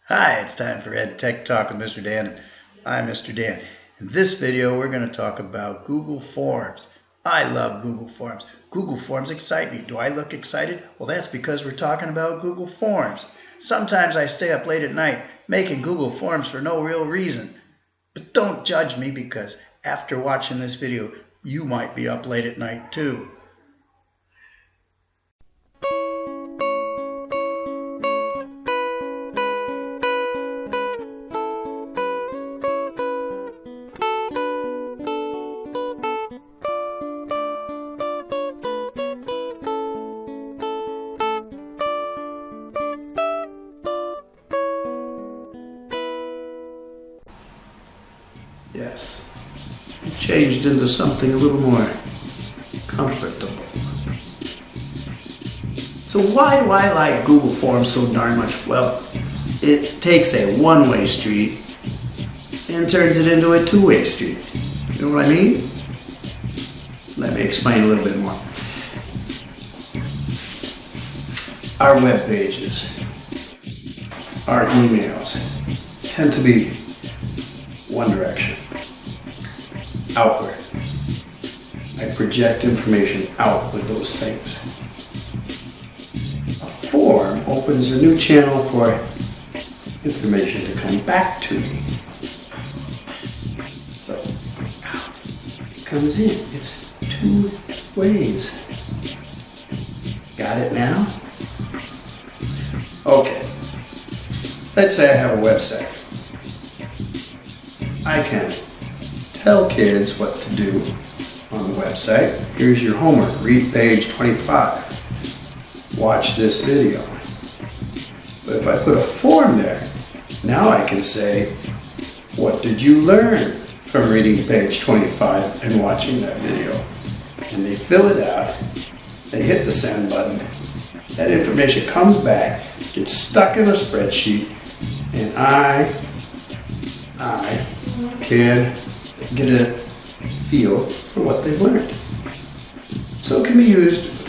Hi, it's time for Ed Tech Talk with Mr. Dan, and I'm Mr. Dan. In this video, we're going to talk about Google Forms. I love Google Forms. Google Forms excite me. Do I look excited? Well, that's because we're talking about Google Forms. Sometimes I stay up late at night making Google Forms for no real reason. But don't judge me, because after watching this video, you might be up late at night too. Yes, it changed into something a little more comfortable. So why do I like Google Forms so darn much? Well, it takes a one-way street and turns it into a two-way street. You know what I mean? Let me explain a little bit more. Our web pages, our emails tend to be one direction, outward. I project information out with those things. A form opens a new channel for information to come back to me. So it goes out, it comes in. It's two ways. Got it now? Okay. Let's say I have a website. I can tell kids what to do on the website. Here's your homework. Read page 25. Watch this video. But if I put a form there, now I can say, what did you learn from reading page 25 and watching that video? And they fill it out. They hit the send button. That information comes back, gets stuck in a spreadsheet, and I can get a feel for what they've learned. So it can be used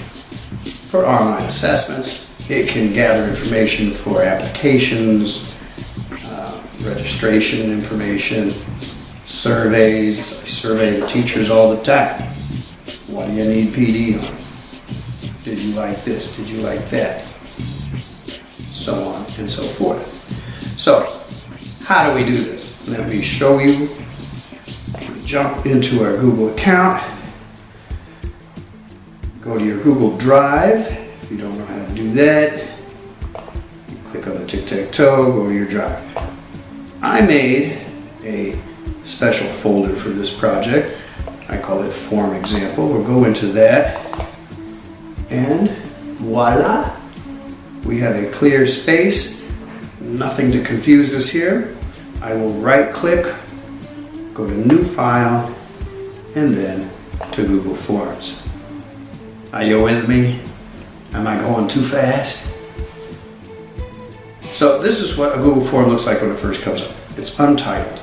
for online assessments. It can gather information for applications, registration information, surveys. I survey the teachers all the time. What do you need PD on? Did you like this? Did you like that? So on and so forth. So, how do we do this? Let me show you. Jump into our Google account. Go to your Google Drive. If you don't know how to do that, click on the tic-tac-toe, go to your drive. I made a special folder for this project. I call it Form Example. We'll go into that, and voila, we have a clear space. Nothing to confuse us here. I will right-click, go to New File, and then to Google Forms. Are you with me? Am I going too fast? So this is what a Google Form looks like when it first comes up. It's untitled.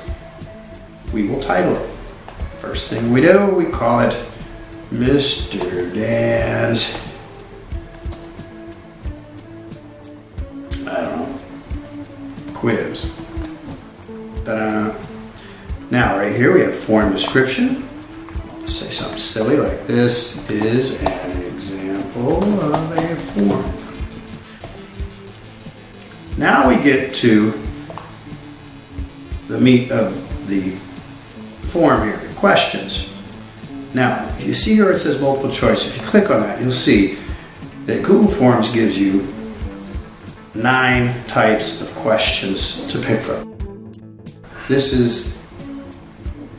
We will title it. First thing we do, we call it Mr. Dan's, I don't know, quiz. Ta-da. Now right here we have form description. I'll just say something silly like this is an example of a form. Now we get to the meat of the form here, the questions. Now if you see here it says multiple choice, if you click on that you'll see that Google Forms gives you 9 types of questions to pick from. This is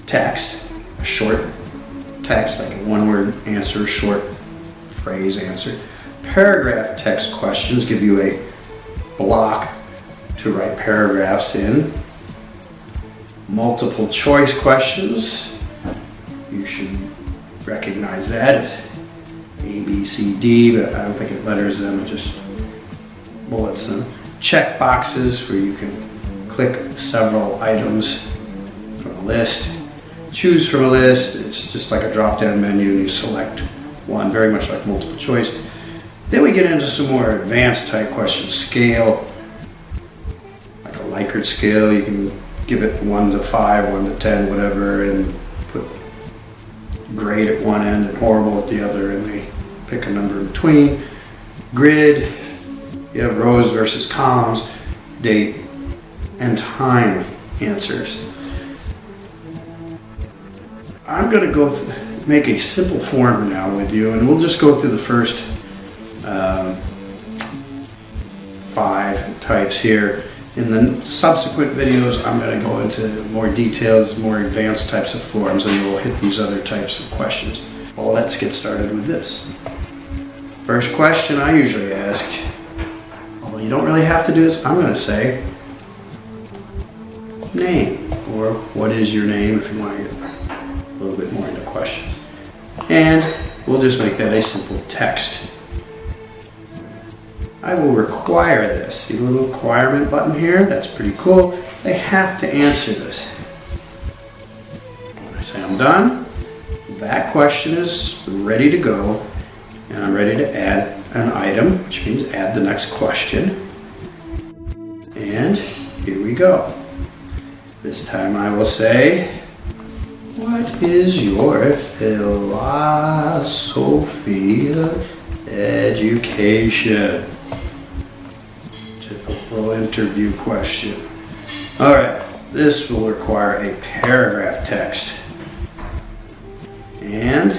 text, a short text, like a one-word answer, short phrase answer. Paragraph text questions give you a block to write paragraphs in. Multiple choice questions, you should recognize that as A, B, C, D, but I don't think it letters them, it just bullets them. Check boxes where you can click several items from a list. Choose from a list. It's just like a drop-down menu and you select one, very much like multiple choice. Then we get into some more advanced type questions. Scale, like a Likert scale, you can give it 1 to 5, 1 to 10, whatever, and put great at one end and horrible at the other, and they pick a number in between. Grid, you have rows versus columns, date and time answers. I'm going to go make a simple form now with you, and we'll just go through the first 5 types here. In the subsequent videos, I'm going to go into more details, more advanced types of forms, and we'll hit these other types of questions. Well, let's get started with this. First question I usually ask, although you don't really have to do this, I'm going to say name, or what is your name if you want to get a little bit more into questions. And we'll just make that a simple text. I will require this. See the little requirement button here? That's pretty cool. They have to answer this. When I say I'm done, that question is ready to go, and I'm ready to add an item, which means add the next question. And here we go. This time I will say, what is your philosophy of education? Typical interview question. All right, this will require a paragraph text. And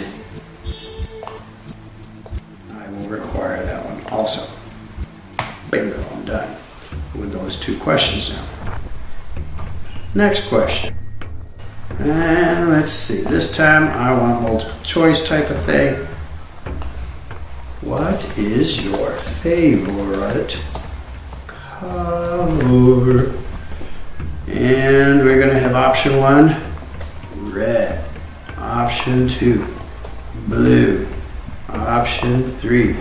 I will require that one also. Bingo, I'm done with those 2 questions now. Next question. And let's see, this time I want multiple choice type of thing. What is your favorite color? And we're going to have option 1, red. Option 2, blue. Option 3,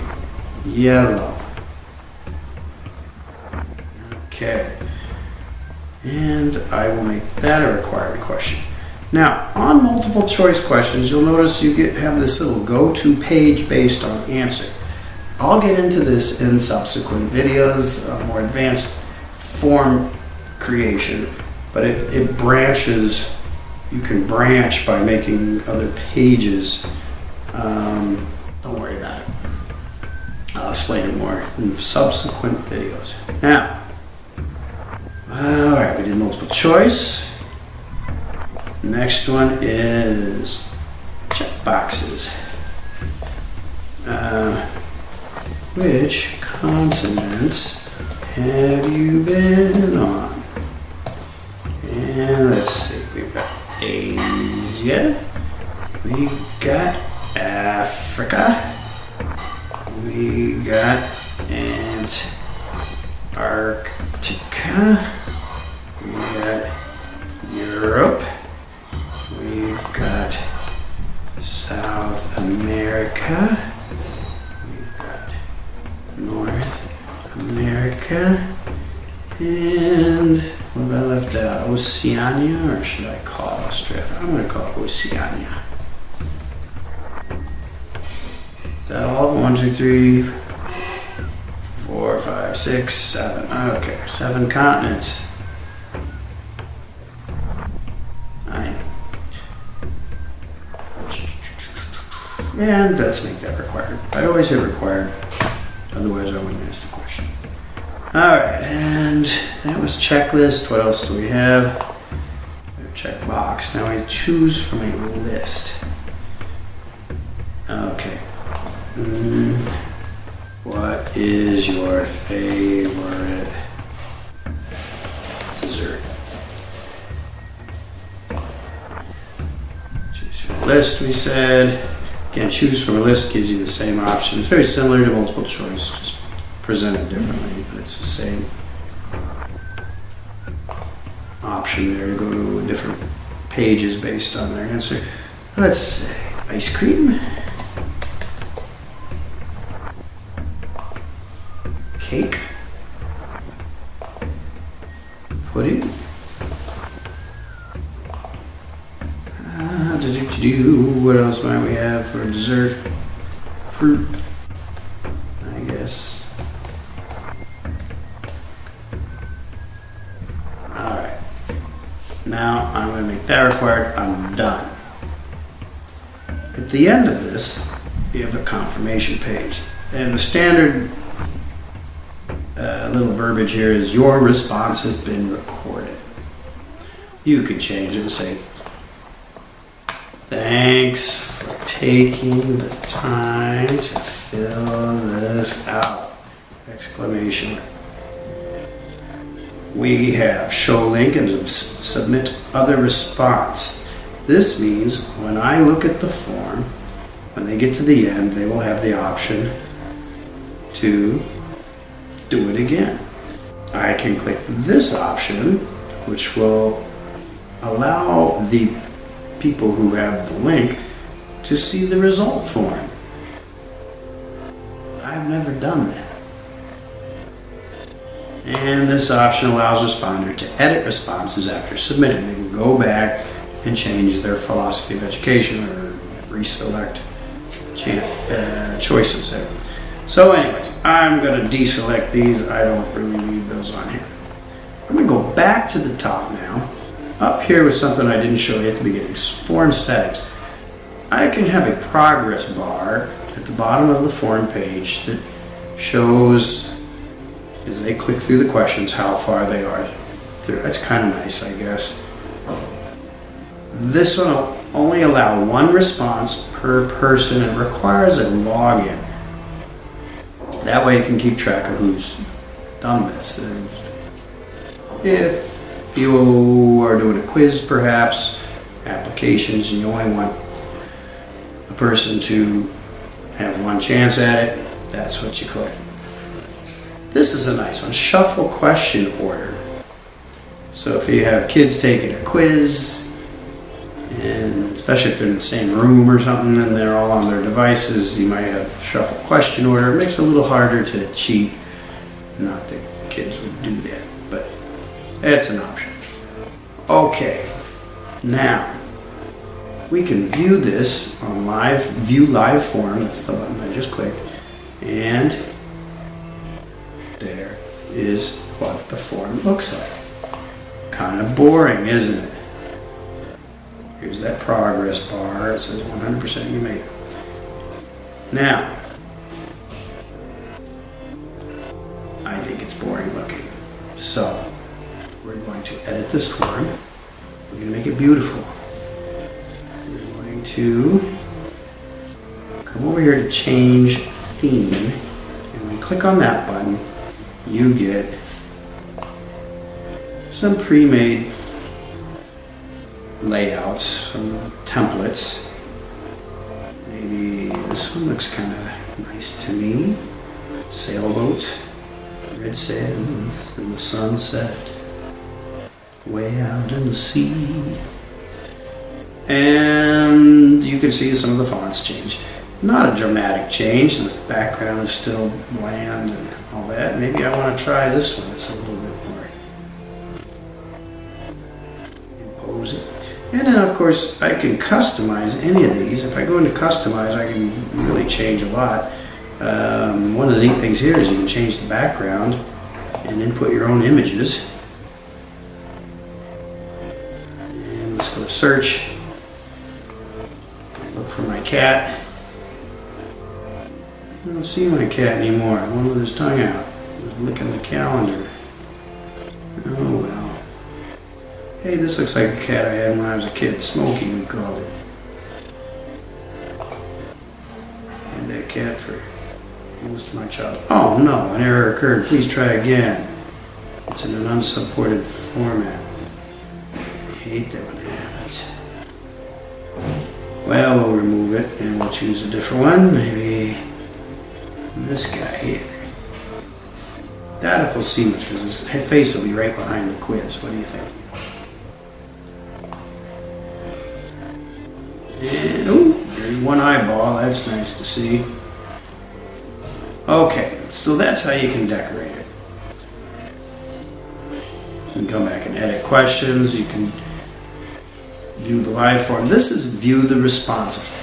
yellow. Okay. And I will make that a required question. Now, on multiple choice questions, you'll notice you have this little go-to page based on answer. I'll get into this in subsequent videos, more advanced form creation, but it branches. You can branch by making other pages. Don't worry about it. I'll explain it more in subsequent videos. Now, all right, we did multiple choice. Next one is check boxes. Which continents have you been on? And let's see, we've got Asia, we got Africa, we got Antarctica, we got Europe, we've got South America, we've got North America, and what have I left out? Oceania, or should I call it Australia? I'm going to call it Oceania. Is that all of them? 1, 2, 3, 4, 5, 6, 7. Okay, 7 continents. I know. And let's make that required. I always hit required, otherwise I wouldn't ask the question. Alright, and that was checklist. What else do we have? Check box. Now I choose from a list. Okay. What is your favorite dessert? Choose from a list, we said. Again, choose from a list gives you the same option. It's very similar to multiple choice, just presented differently, but it's the same option there to go to different pages based on their answer. Let's say ice cream, cake, pudding, what else might we have for dessert? Fruit, I guess. Now I'm going to make that required. I'm done. At the end of this, you have a confirmation page. And the standard little verbiage here is your response has been recorded. You could change it and say, thanks for taking the time to fill this out! Exclamation mark. We have show link and submit other response. This means when I look at the form, when they get to the end, they will have the option to do it again. I can click this option, which will allow the people who have the link to see the result form. I've never done that. And this option allows responder to edit responses after submitting. They can go back and change their philosophy of education or reselect choices there. So anyways, I'm going to deselect these. I don't really need those on here. I'm going to go back to the top now. Up here was something I didn't show you at the beginning. Form settings. I can have a progress bar at the bottom of the form page that shows, as they click through the questions, how far they are through. That's kind of nice, I guess. This one will only allow one response per person and requires a login. That way you can keep track of who's done this. And if you are doing a quiz, perhaps, applications, and you only want a person to have one chance at it, that's what you click. This is a nice one, shuffle question order. So if you have kids taking a quiz, and especially if they're in the same room or something and they're all on their devices, you might have shuffle question order. It makes it a little harder to cheat. Not that kids would do that, but it's an option. Okay, now we can view this on view live form. That's the button I just clicked, and there is what the form looks like. Kind of boring, isn't it? Here's that progress bar. It says 100% you made it. Now, I think it's boring looking. So, we're going to edit this form. We're going to make it beautiful. We're going to come over here to change theme. And when you click on that button, you get some pre-made layouts, some templates. Maybe this one looks kind of nice to me. Sailboats, red sails, and the sunset, way out in the sea. And you can see some of the fonts change. Not a dramatic change. The background is still bland and all that. Maybe I want to try this one. It's a little bit more imposing. And then of course I can customize any of these. If I go into customize, I can really change a lot. One of the neat things here is you can change the background and input your own images. And let's go to search. Look for my cat. I don't see my cat anymore. The one with his tongue out. He was licking the calendar. Oh well. Hey, this looks like a cat I had when I was a kid. Smokey, we called it. Had that cat for most of my childhood. Oh no, an error occurred. Please try again. It's in an unsupported format. I hate that when it happens. Well, we'll remove it and we'll choose a different one. Maybe this guy here. That will see much because his face will be right behind the quiz. What do you think? And, oh, there's one eyeball. That's nice to see. Okay, so that's how you can decorate it. You can come back and edit questions. You can view the live form. This is view the responses.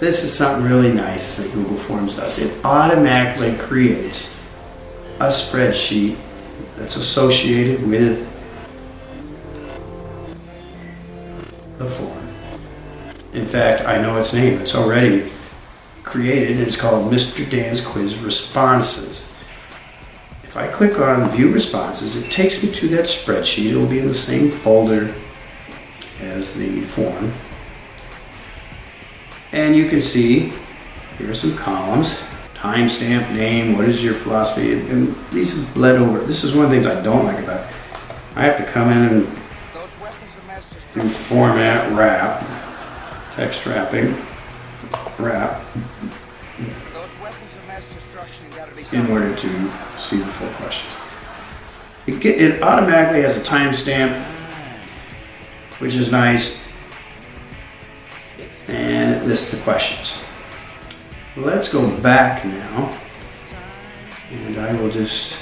This is something really nice that Google Forms does. It automatically creates a spreadsheet that's associated with In fact, I know its name. It's already created. It's called Mr. Dan's Quiz Responses. If I click on View Responses, it takes me to that spreadsheet. It will be in the same folder as the form. And you can see, here are some columns. Timestamp, name, what is your philosophy? And these have bled over. This is one of the things I don't like about it. I have to come in and do format wrap, text wrapping, wrap, in order to see the full questions. It automatically has a timestamp, which is nice, and it lists the questions. Let's go back now, and I will just,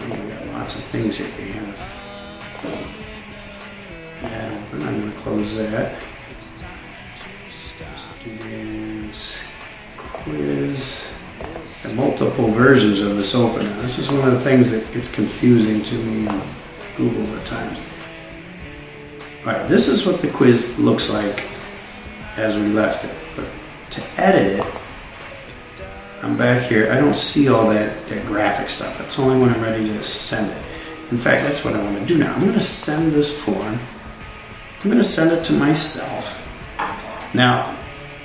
we got lots of things here. We have that open. I'm going to close that. Students quiz. There are multiple versions of this open. Now, this is one of the things that gets confusing to me in Google at times. Alright, this is what the quiz looks like as we left it. But to edit it, I'm back here. I don't see all that graphic stuff. It's only when I'm ready to send it. In fact, that's what I want to do now. I'm going to send this form. I'm going to send it to myself. Now,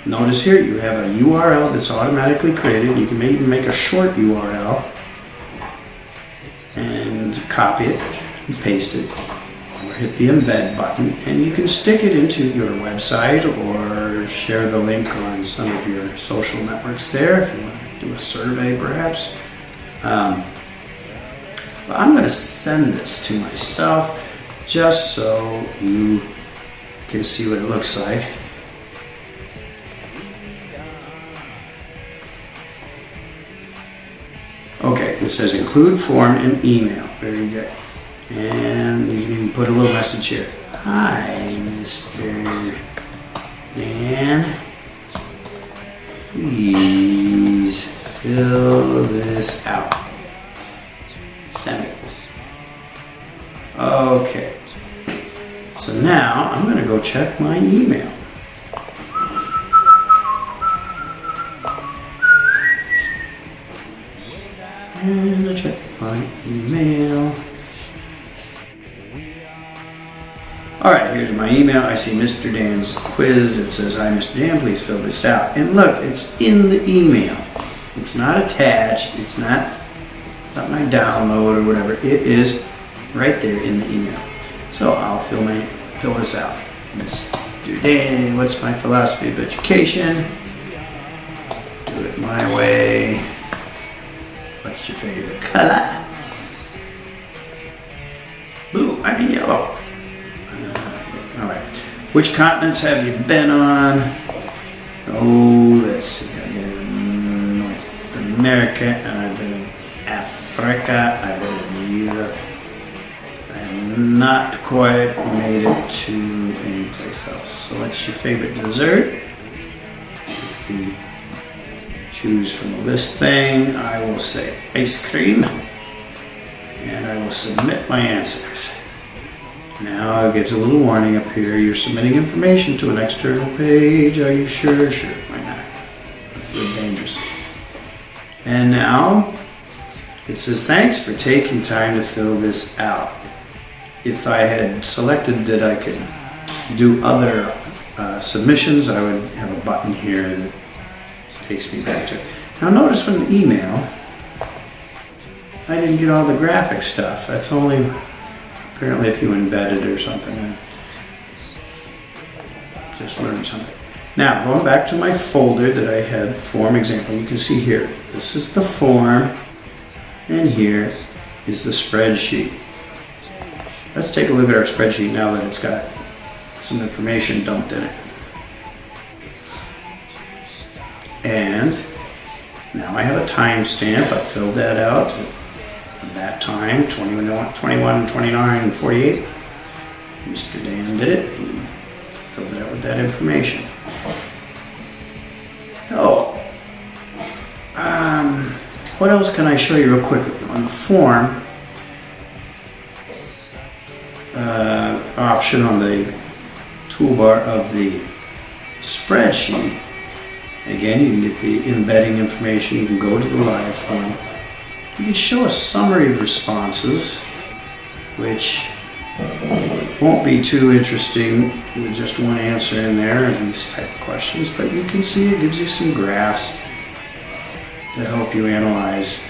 notice here you have a URL that's automatically created. You can even make a short URL and copy it and paste it. Or hit the embed button, and you can stick it into your website or share the link on some of your social networks there if you want to do a survey perhaps. But I'm going to send this to myself just so you can see what it looks like. Okay, it says include form and email. Very good. And you can even put a little message here. Hi, Mr. Dan. Please fill this out. Send it. Okay. So now I'm going to go check my email. And I check my email. Alright, here's my email. I see Mr. Dan's quiz. It says, hi Mr. Dan, please fill this out. And look, it's in the email. It's not attached. It's not my download or whatever. It is right there in the email. So I'll fill this out. Mr. Dan, what's my philosophy of education? Do it my way. What's your favorite color? Blue, I mean yellow. Alright. Which continents have you been on? Oh, let's see. I've been in North America, and I've been in Africa, I've been in Europe. I have not quite made it to any place else. So what's your favorite dessert? This is the choose from the list thing. I will say ice cream, and I will submit my answers. Now it gives a little warning up here. You're submitting information to an external page. Are you sure? Sure, why not? That's a little dangerous. And now it says thanks for taking time to fill this out. If I had selected that I could do other submissions, I would have a button here that takes me back to it. Now notice from the email, I didn't get all the graphic stuff. That's only apparently if you embed it or something. Just learned something. Now going back to my folder that I had, form example, you can see here, this is the form and here is the spreadsheet. Let's take a look at our spreadsheet now that it's got some information dumped in it. And now I have a timestamp. I filled that out. That time, 21, 29, 48. Mr. Dan did it. He filled it out with that information. Oh, what else can I show you real quickly? On the form, option on the toolbar of the spreadsheet, again, you can get the embedding information. You can go to the live form. You can show a summary of responses, which won't be too interesting with just one answer in there of these type of questions, but you can see it gives you some graphs to help you analyze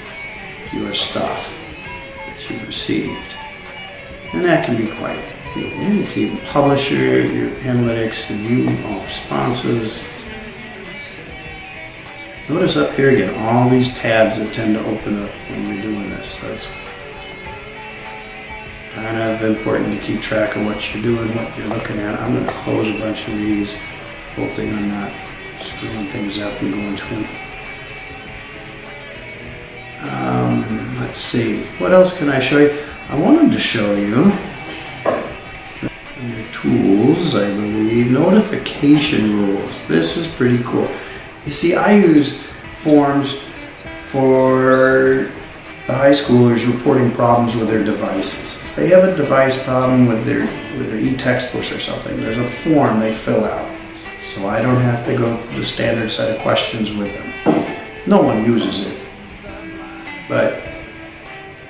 your stuff that you've received. And that can be quite neat. You can even publish your analytics, view all responses. Notice up here again, all these tabs that tend to open up when you're doing this. So it's kind of important to keep track of what you're doing, what you're looking at. I'm going to close a bunch of these, hoping I'm not screwing things up and going to them. Let's see, what else can I show you? I wanted to show you under tools, I believe, notification rules. This is pretty cool. You see, I use forms for the high schoolers reporting problems with their devices. If they have a device problem with their e-textbooks or something, there's a form they fill out. So I don't have to go through the standard set of questions with them. No one uses it. But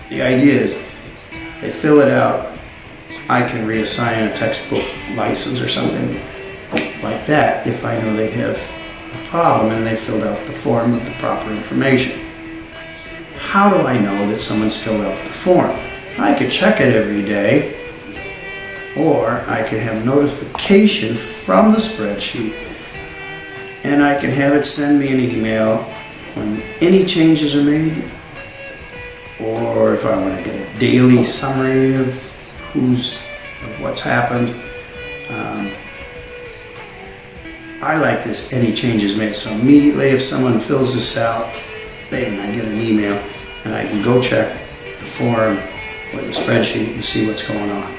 the idea is they fill it out. I can reassign a textbook license or something like that if I know they have a problem and they filled out the form with the proper information. How do I know that someone's filled out the form? I could check it every day, or I could have notification from the spreadsheet, and I can have it send me an email when any changes are made, or if I want to get a daily summary of what's happened. I like this any changes made, so immediately if someone fills this out, bang, I get an email and I can go check the form or the spreadsheet and see what's going on.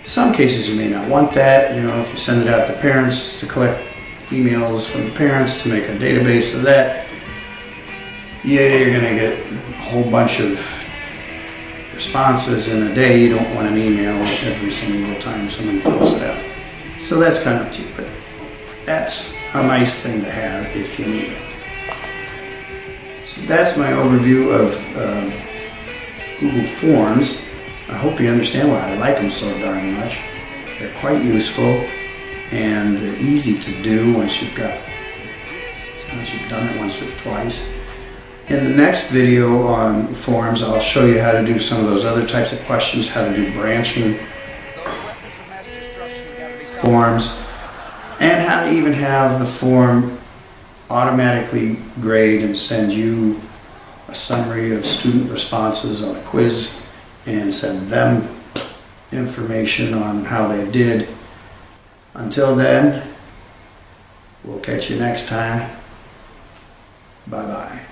Some cases you may not want that. You know, if you send it out to parents to collect emails from the parents to make a database of that, yeah, you're going to get a whole bunch of responses in a day. You don't want an email every single time someone fills it out. So that's kind of up to you, but that's a nice thing to have if you need it. So that's my overview of Google Forms. I hope you understand why I like them so darn much. They're quite useful and they're easy to do once you've done it once or twice. In the next video on forms, I'll show you how to do some of those other types of questions, how to do branching forms, and how to even have the form automatically grade and send you a summary of student responses on a quiz and send them information on how they did. Until then, we'll catch you next time. Bye-bye.